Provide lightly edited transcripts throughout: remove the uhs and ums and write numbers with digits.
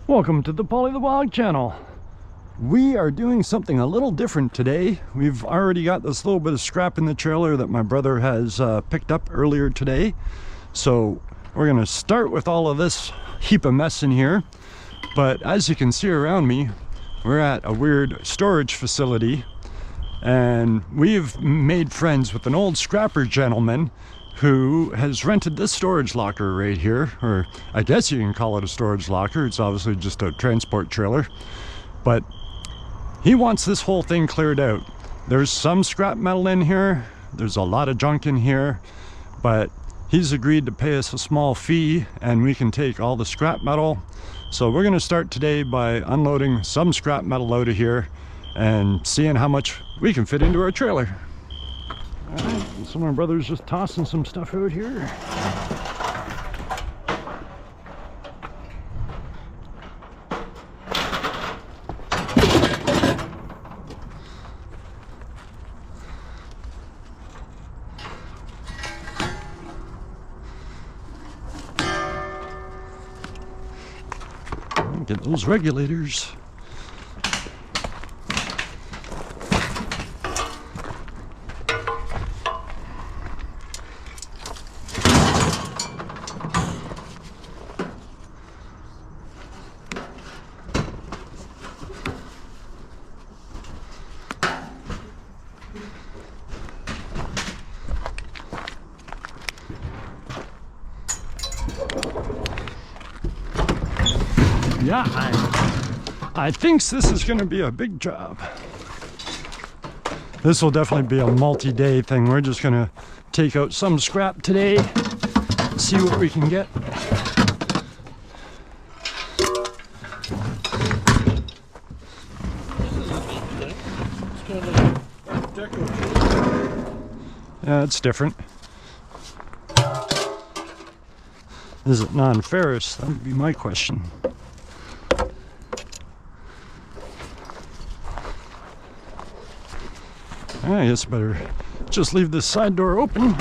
Welcome to the Polly the Wog channel. We are doing something a little different today. We've already got this little bit of scrap in the trailer that my brother has picked up earlier today. So we're going to start with all of this heap of mess in here. But as you can see around me, we're at a weird storage facility. And we've made friends with an old scrapper gentleman who has rented this storage locker right here, or I guess you can call it a storage locker. It's obviously just a transport trailer, but he wants this whole thing cleared out. There's some scrap metal in here, there's a lot of junk in here, but he's agreed to pay us a small fee and we can take all the scrap metal. So we're going to start today by unloading some scrap metal out of here and seeing how much we can fit into our trailer. Alright, so my brother's just tossing some stuff out here. Get those regulators. Yeah, I think this is going to be a big job. This will definitely be a multi-day thing. We're just going to take out some scrap today, see what we can get. Yeah, it's different. Is it non-ferrous? That would be my question. I guess better just leave this side door open.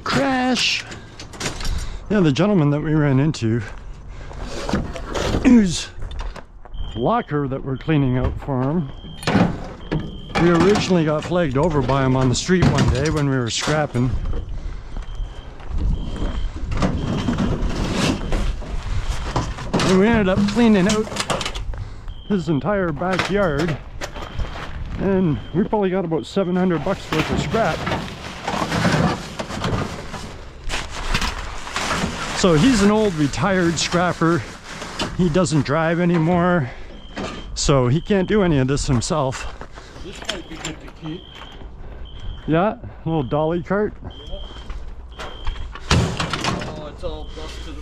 Crash! Yeah, the gentleman that we ran into, whose locker that we're cleaning out for him, we originally got flagged over by him on the street one day when we were scrapping. And we ended up cleaning out his entire backyard, and we probably got about 700 bucks worth of scrap. So he's an old retired scrapper. He doesn't drive anymore, so he can't do any of this himself. This might be good to keep. Yeah, a little dolly cart. Yeah. Oh, it's all busted.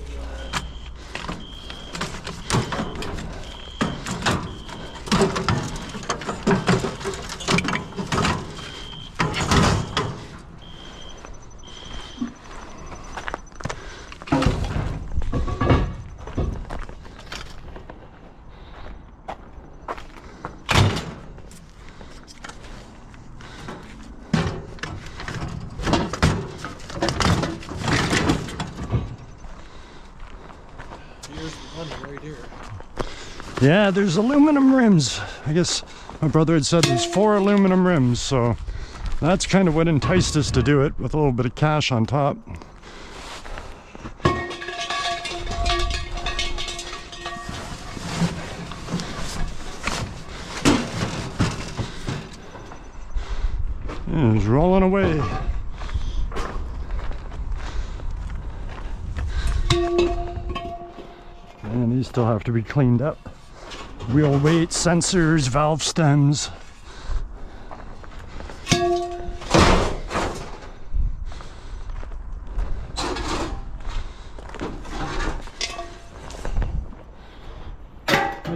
Right here. Yeah, there's aluminum rims. I guess my brother had said there's 4 aluminum rims, so That's kind of what enticed us to do it, with a little bit of cash on top. And it's rolling away. And these still have to be cleaned up. Wheel weight, sensors, valve stems.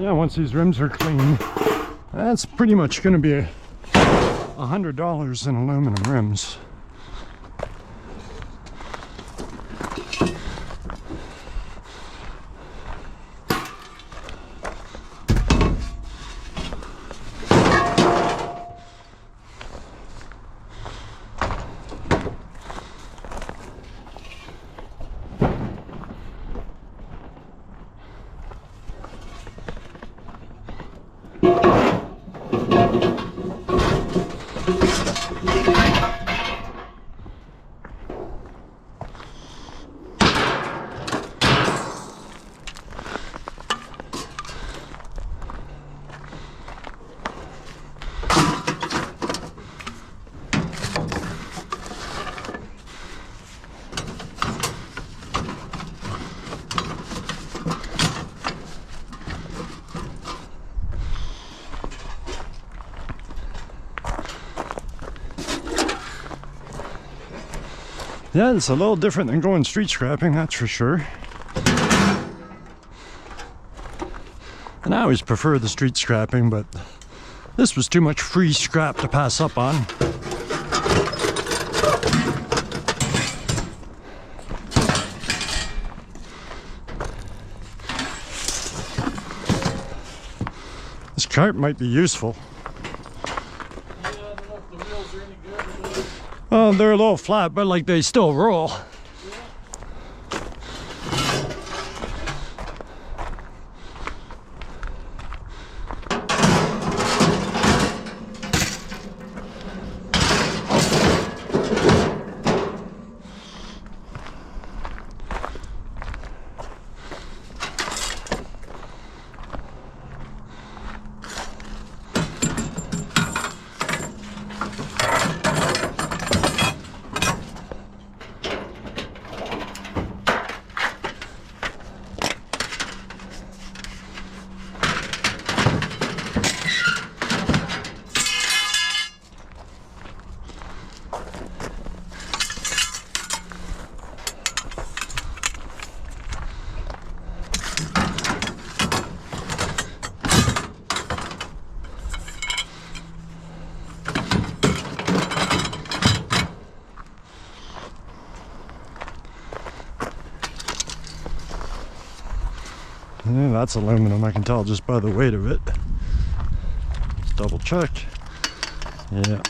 Yeah, once these rims are clean, that's pretty much going to be $100 in aluminum rims. Yeah, it's a little different than going street scrapping, that's for sure. And I always prefer the street scrapping, but this was too much free scrap to pass up on. This cart might be useful. Oh, they're a little flat, but like they still roll. Yeah, that's aluminum, I can tell just by the weight of it. Let's double check. Yeah.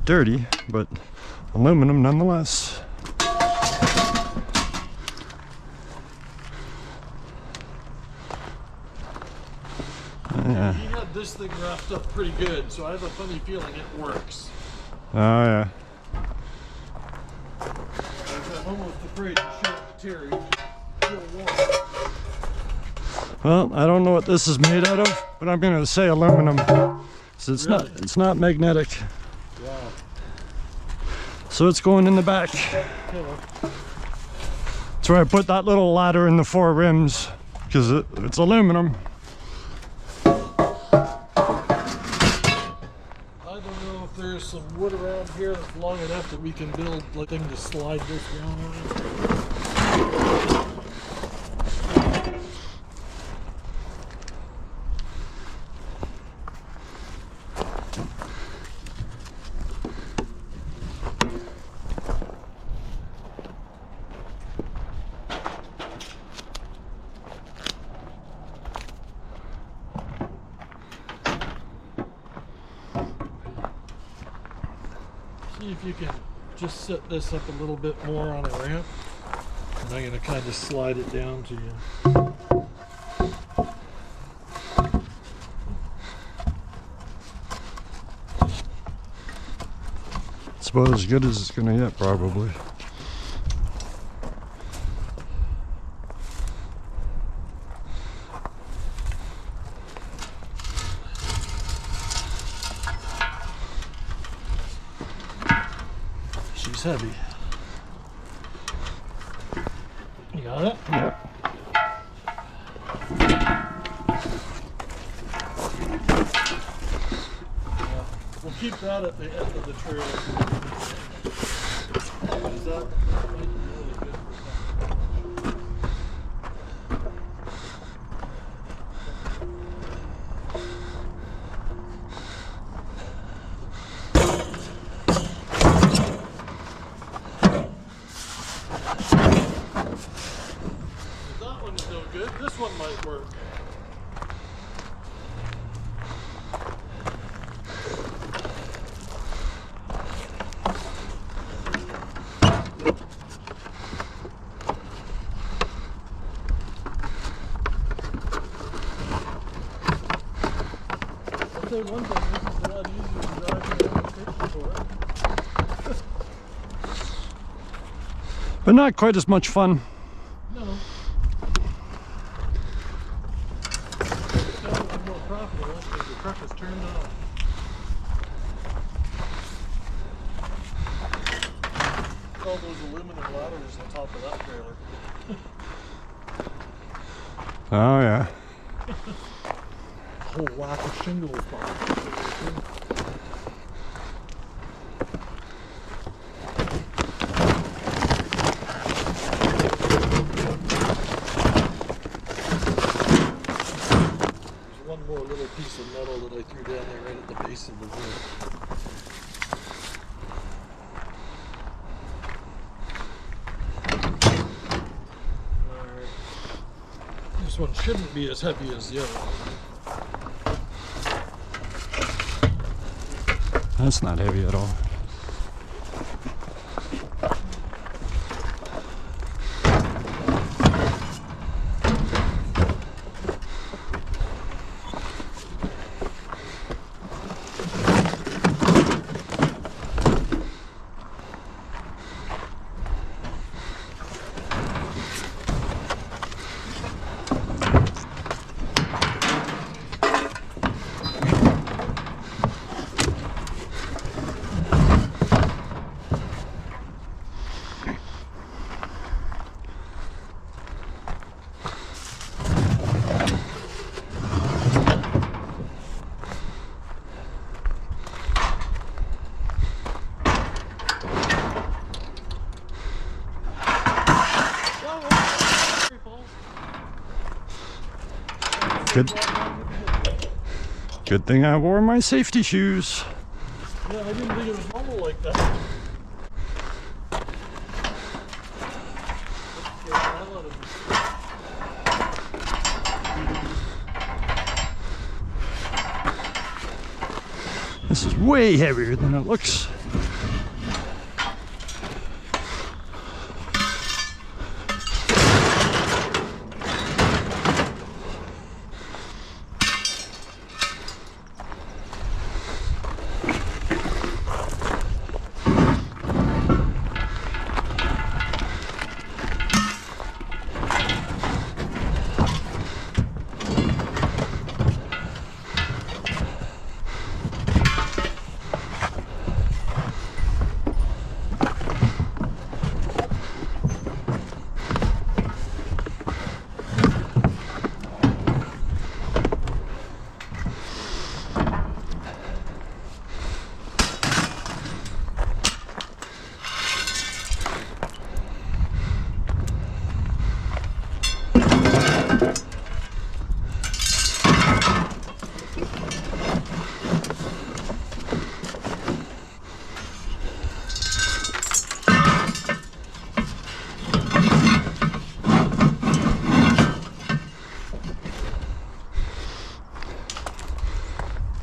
Dirty, but aluminum nonetheless. Yeah. He had this thing wrapped up pretty good, so I have a funny feeling it works. Oh yeah. I'm almost afraid to show it to Terry. Well, I don't know what this is made out of, but I'm going to say aluminum. So it's not magnetic. Yeah. So it's going in the back. That's where I put that little ladder in the 4 rims, because it's aluminum. I don't know if there's some wood around here that's long enough that we can build a thing to slide this down on. See if you can just set this up a little bit more on a ramp, and I'm going to kind of slide it down to you. That's about as good as it's gonna get, probably. She's heavy. You got it? Yeah. We'll keep that at the end of the trailer. Is that might be really good for that? That one's no good. This one might work. I'll say one thing, this is a lot easier to drive than I was thinking for it. But not quite as much fun. No. It's got a little more profitable because the truck is turned off. All those aluminum ladders on top of that trailer. Oh yeah. Whole whack of shingles behind it. There's one more little piece of metal that I threw down there right at the base of the wood. Alright. This one shouldn't be as heavy as the other one. That's not heavy at all. Good thing I wore my safety shoes. Yeah, I didn't think it was normal like that. This is way heavier than it looks.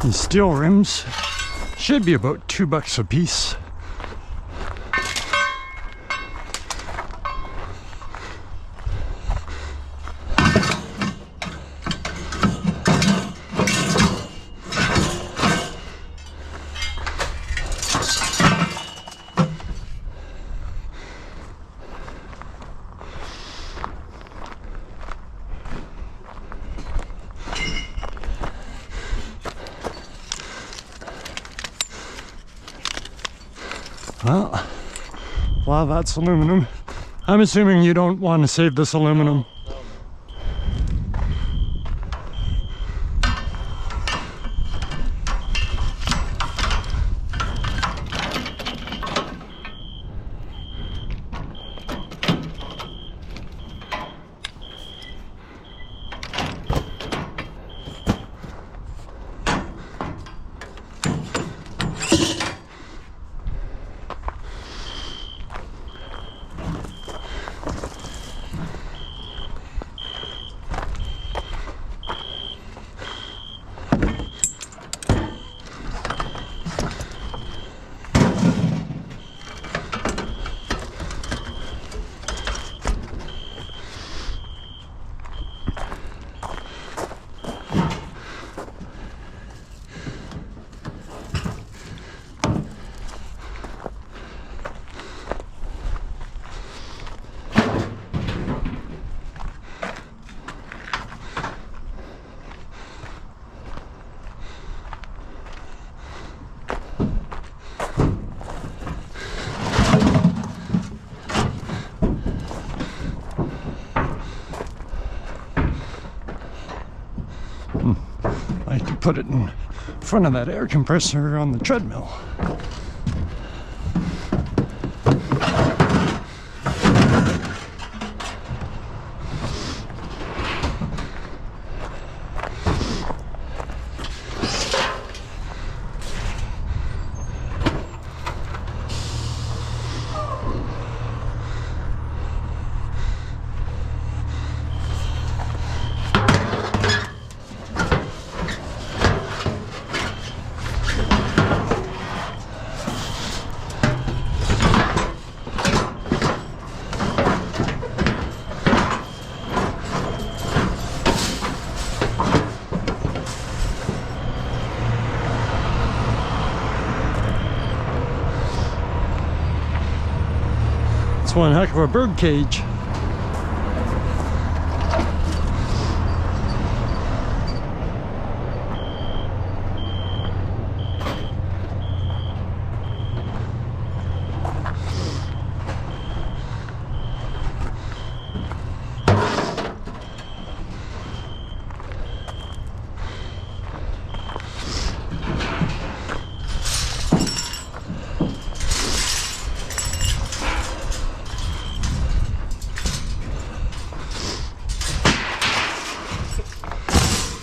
These steel rims should be about $2 a piece. Well, wow, that's aluminum. I'm assuming you don't want to save this aluminum. I could put it in front of that air compressor on the treadmill. It's one heck of a bird cage.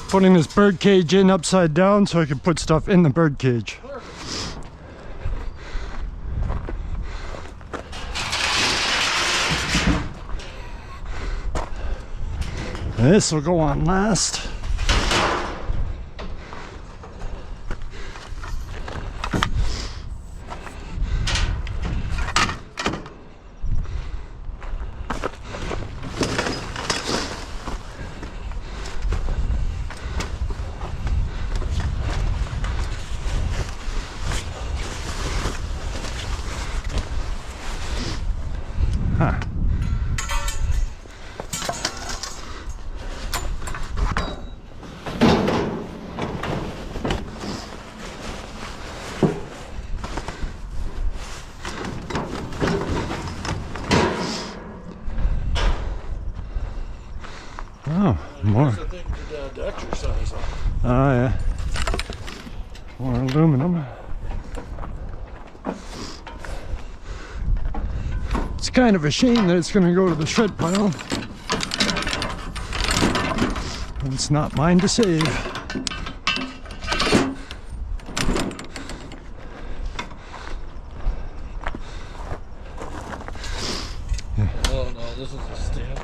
Putting this bird cage in upside down so I can put stuff in the bird cage. This will go on last. Huh. Oh, more. I think you're down to exercise. Oh, yeah. More aluminum. It's kind of a shame that it's going to go to the shred pile. It's not mine to save. Oh no, this is a stand.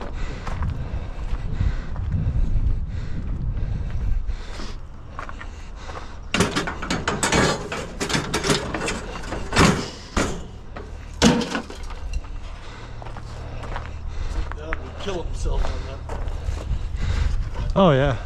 Dad would kill himself on that. Oh, yeah.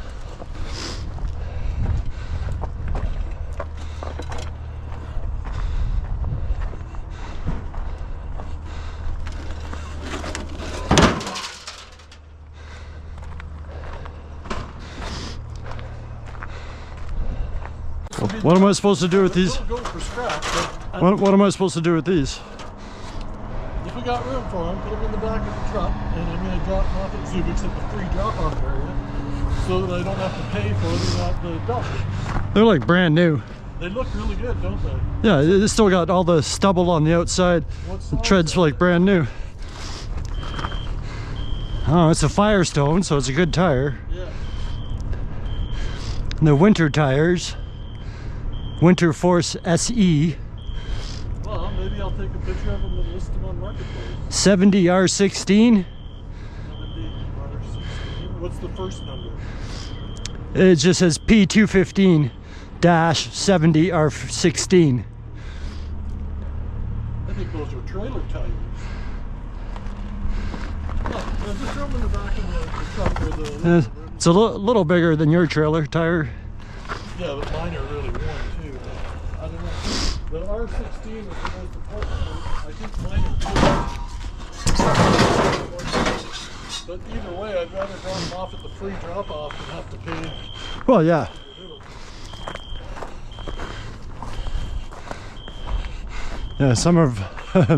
What am I supposed to do with these? Go for scrap, but What am I supposed to do with these? if we got room for them, put them in the back of the truck, and I'm going to drop them off at Zubik's at the free drop-off area, so that I don't have to pay for them at the dump. They're like brand new. They look really good, don't they? Yeah, they still got all the stubble on the outside. The treads like brand new. Oh, it's a Firestone, so it's a good tire. Yeah. And the winter tires, Winter Force SE, Well, maybe I'll take a picture of them and list them on Marketplace. 70 R16. 70 R16. What's the first number? It just says P215-70 R16. I think those are trailer tires. Oh, just throw them in the back of the truck or the... It's a little bigger than your trailer tire. Yeah, but mine are really worn too. I don't know. The R16 is the most important one. I think mine are too. But either way, I'd rather drop them off at the free drop-off than have to pay. Well, yeah. Yeah, some of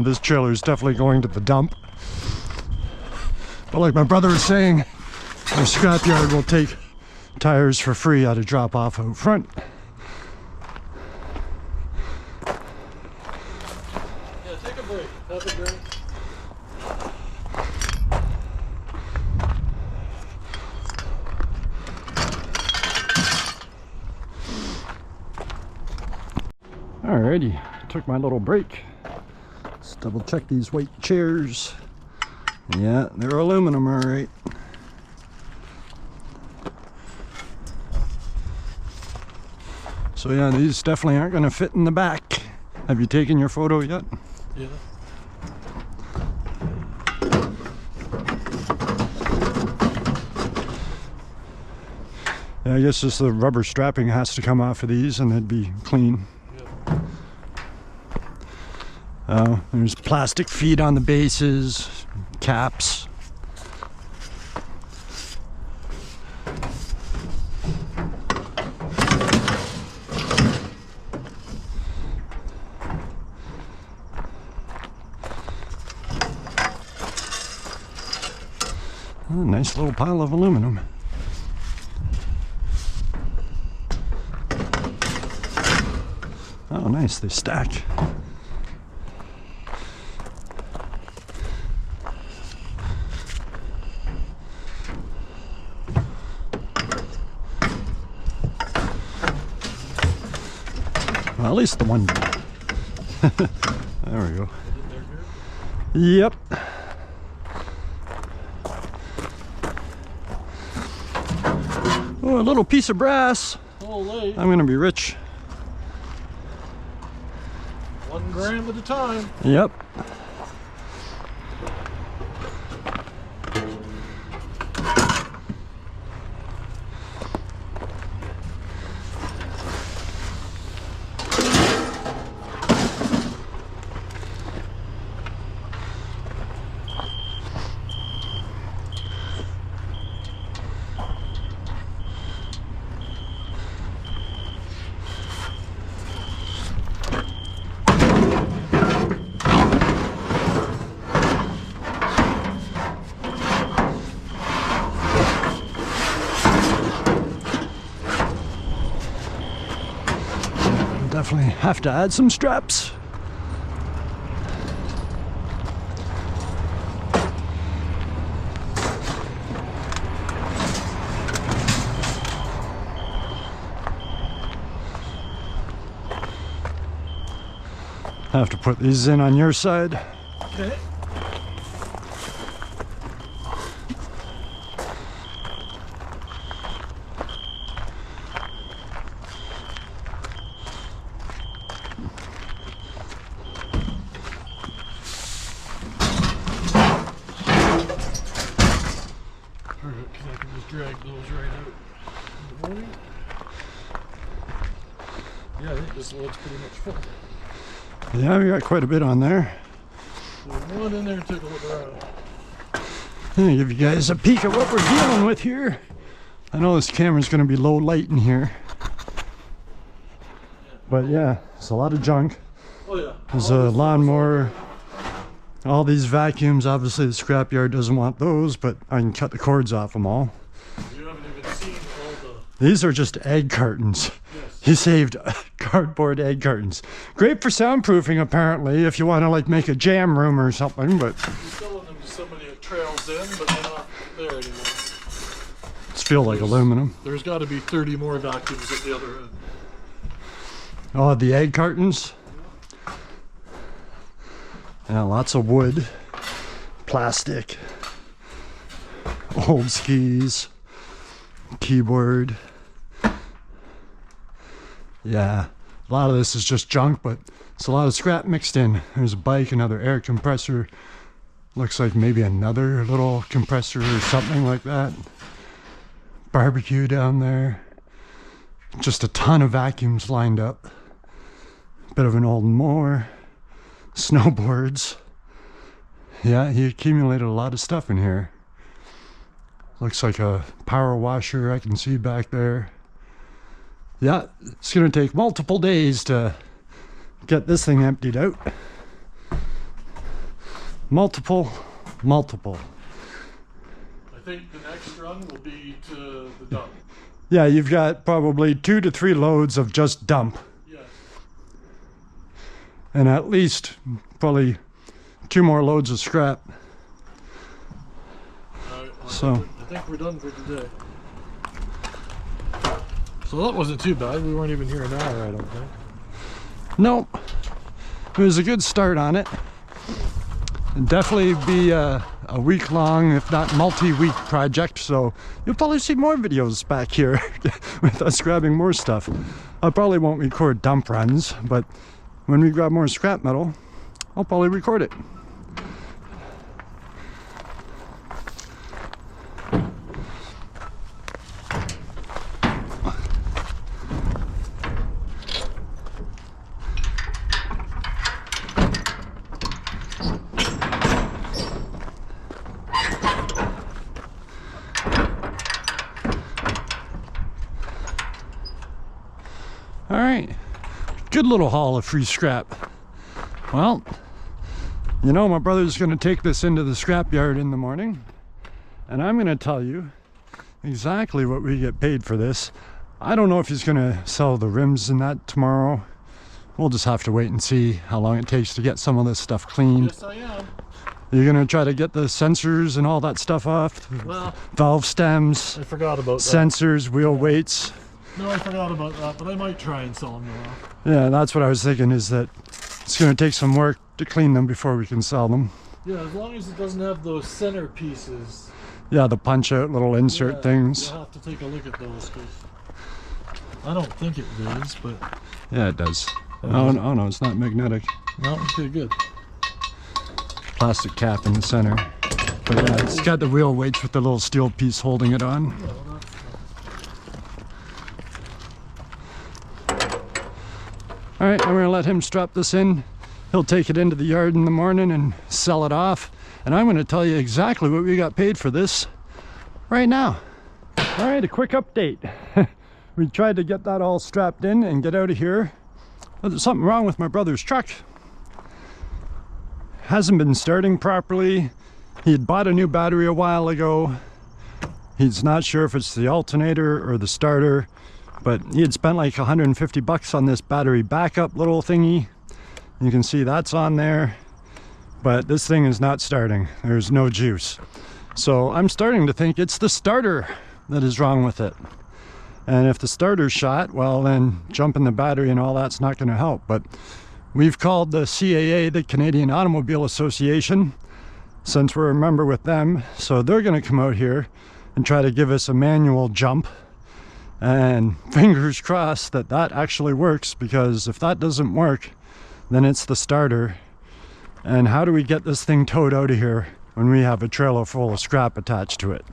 this trailer is definitely going to the dump. But like my brother was saying, our scrapyard will take tires for free at a drop-off out front. Yeah, take a break. Have a drink. Alrighty, took my little break. Let's double check these white chairs. Yeah, they're aluminum, alright. So yeah, these definitely aren't going to fit in the back. Have you taken your photo yet? Yeah. Yeah, I guess just the rubber strapping has to come off of these and they'd be clean. There's plastic feet on the bases, caps. Oh, nice little pile of aluminum. Oh, nice, they stack. Well, at least the one. There we go. Yep. Oh, a little piece of brass. Holy. I'm gonna be rich. 1 gram at a time. Yep. Definitely have to add some straps. Have to put these in on your side. Okay. I can just drag those right out in the morning. Yeah, I think this load's pretty much full. Yeah, we got quite a bit on there. There's one in there to take a look around. I'm gonna give you guys a peek at what we're dealing with here. I know this camera's gonna be low light in here. But yeah, it's a lot of junk. Oh yeah. There's a lawnmower. All these vacuums, obviously the scrapyard doesn't want those, but I can cut the cords off them all. You haven't even seen all These are just egg cartons. Yes. He saved cardboard egg cartons. Great for soundproofing apparently, if you want to like make a jam room or something, but... He's selling them to somebody at Trails In, but they're not there anymore. It's feel like aluminum. There's got to be 30 more vacuums at the other end. Oh, the egg cartons. Yeah, lots of wood, plastic, old skis, keyboard. Yeah, a lot of this is just junk, but it's a lot of scrap mixed in. There's a bike, another air compressor. Looks like maybe another little compressor or something like that. Barbecue down there. Just a ton of vacuums lined up. Bit of an old mower. Snowboards. Yeah, he accumulated a lot of stuff in here. Looks like a power washer I can see back there. Yeah, it's gonna take multiple days to get this thing emptied out. Multiple. I think the next run will be to the dump. Yeah, you've got probably 2 to 3 loads of just dump. Yes. And at least probably 2 more loads of scrap. So I think we're done for today. So that wasn't too bad. We weren't even here an hour, I don't think. nope, it was a good start on it. It'd definitely be a week-long, if not multi-week project, so you'll probably see more videos back here with us grabbing more stuff. I probably won't record dump runs, but when we grab more scrap metal, I'll probably record it. All right, good little haul of free scrap. Well, you know, my brother's gonna take this into the scrapyard in the morning, and I'm gonna tell you exactly what we get paid for this. I don't know if he's gonna sell the rims and that tomorrow. We'll just have to wait and see how long it takes to get some of this stuff cleaned. Yes, I am. You're gonna try to get the sensors and all that stuff off? Well, valve stems, I forgot about that. sensors, wheel weights. No, I forgot about that, but I might try and sell them off. Yeah, that's what I was thinking, is that it's going to take some work to clean them before we can sell them. Yeah, as long as it doesn't have those center pieces. Yeah, the punch out little insert things. You'll have to take a look at those, because I don't think it does, but... Yeah, it does. Oh no, it's not magnetic. No, okay, good. Plastic cap in the center. But yeah, it's got the wheel weights with the little steel piece holding it on. Yeah, well, All right, I'm gonna let him strap this in. He'll take it into the yard in the morning and sell it off. And I'm gonna tell you exactly what we got paid for this right now. All right, a quick update. We tried to get that all strapped in and get out of here. But there's something wrong with my brother's truck. Hasn't been starting properly. He had bought a new battery a while ago. He's not sure if it's the alternator or the starter, but he had spent like 150 bucks on this battery backup little thingy. You can see that's on there, but this thing is not starting. There's no juice. So I'm starting to think it's the starter that is wrong with it. And if the starter's shot, well then jumping the battery and all that's not gonna help. But we've called the CAA, the Canadian Automobile Association, since we're a member with them. So they're gonna come out here and try to give us a manual jump. And fingers crossed that that actually works, because if that doesn't work, then it's the starter. And how do we get this thing towed out of here when we have a trailer full of scrap attached to it?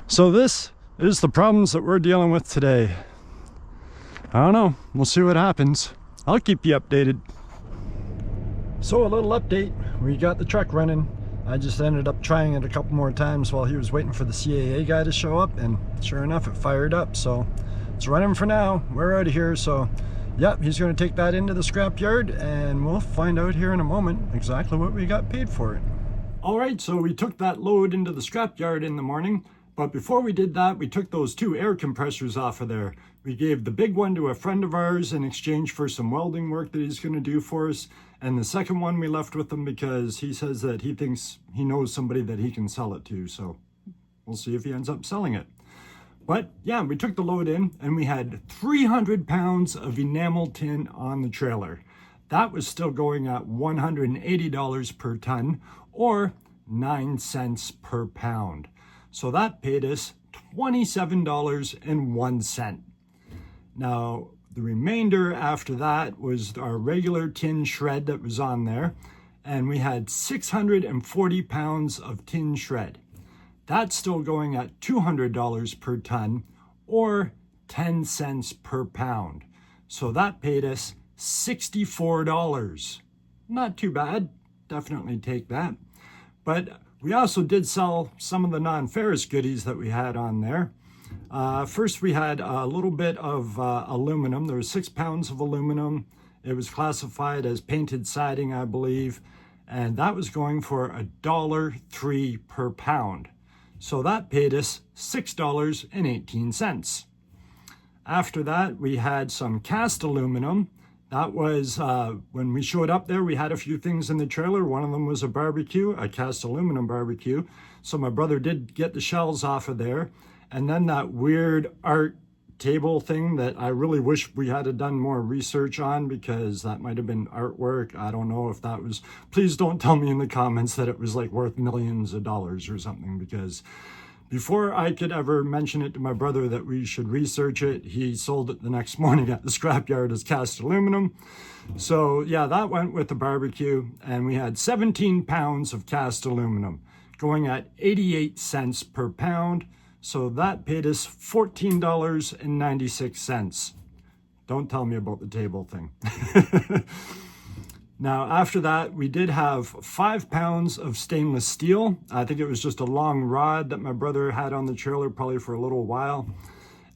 So this is the problems that we're dealing with today. I don't know, we'll see what happens. I'll keep you updated. So a little update, we got the truck running. I just ended up trying it a couple more times while he was waiting for the CAA guy to show up, and sure enough it fired up. So it's running for now. We're out of here, so Yep, he's going to take that into the scrapyard, and we'll find out here in a moment exactly what we got paid for it. All right, so we took that load into the scrapyard in the morning, but before we did that, we took those 2 air compressors off of there. We gave the big one to a friend of ours in exchange for some welding work that he's going to do for us, and the second one we left with him because he says that he thinks he knows somebody that he can sell it to, so we'll see if he ends up selling it. But yeah, we took the load in and we had 300 pounds of enamel tin on the trailer. That was still going at $180 per ton, or 9 cents per pound. So that paid us $27.01. Now, the remainder after that was our regular tin shred that was on there, and we had 640 pounds of tin shred. That's still going at $200 per ton, or 10 cents per pound. So that paid us $64. Not too bad, definitely take that. But we also did sell some of the non-ferrous goodies that we had on there. First, we had a little bit of aluminum. There was 6 pounds of aluminum. It was classified as painted siding, I believe, and that was going for $1.03 per pound. So that paid us $6.18. After that, we had some cast aluminum. That was, when we showed up there, we had a few things in the trailer. One of them was a barbecue, a cast aluminum barbecue. So my brother did get the shells off of there. And then that weird art table thing that I really wish we had done more research on, because that might have been artwork. I don't know if that was, please don't tell me in the comments that it was like worth millions of dollars or something, because before I could ever mention it to my brother that we should research it, he sold it the next morning at the scrapyard as cast aluminum. So yeah, that went with the barbecue, and we had 17 pounds of cast aluminum going at 88 cents per pound. So that paid us $14.96. Don't tell me about the table thing. Now, after that, we did have 5 pounds of stainless steel. I think it was just a long rod that my brother had on the trailer probably for a little while.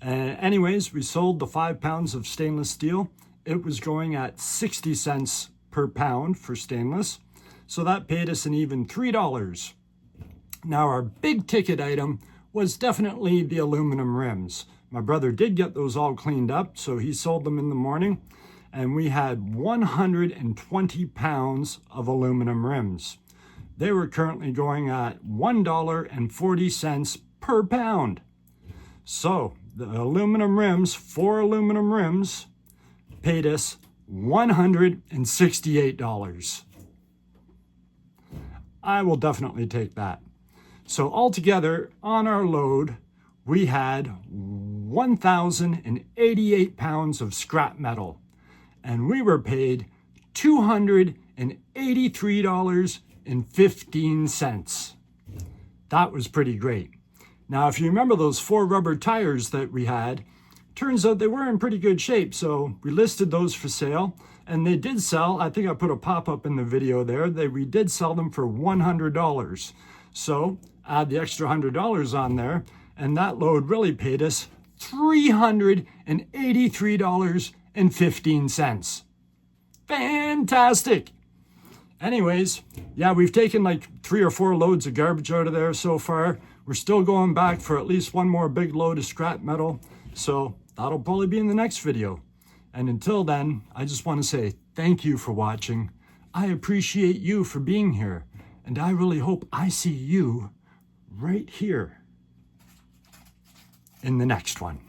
Anyways, we sold the 5 pounds of stainless steel. It was going at 60 cents per pound for stainless. So that paid us an even $3. Now, our big ticket item was definitely the aluminum rims. My brother did get those all cleaned up, so he sold them in the morning, and we had 120 pounds of aluminum rims. They were currently going at $1.40 per pound. So the aluminum rims, 4 aluminum rims, paid us $168. I will definitely take that. So altogether, on our load, we had 1,088 pounds of scrap metal, and we were paid $283.15. That was pretty great. Now, if you remember those 4 rubber tires that we had, turns out they were in pretty good shape, so we listed those for sale, and they did sell. I think I put a pop-up in the video there. We did sell them for $100. So add the extra $100 on there, and that load really paid us $383.15. Fantastic. Anyways, yeah, we've taken like 3 or 4 loads of garbage out of there so far. We're still going back for at least one more big load of scrap metal. So that'll probably be in the next video. And until then, I just want to say thank you for watching. I appreciate you for being here. And I really hope I see you right here in the next one.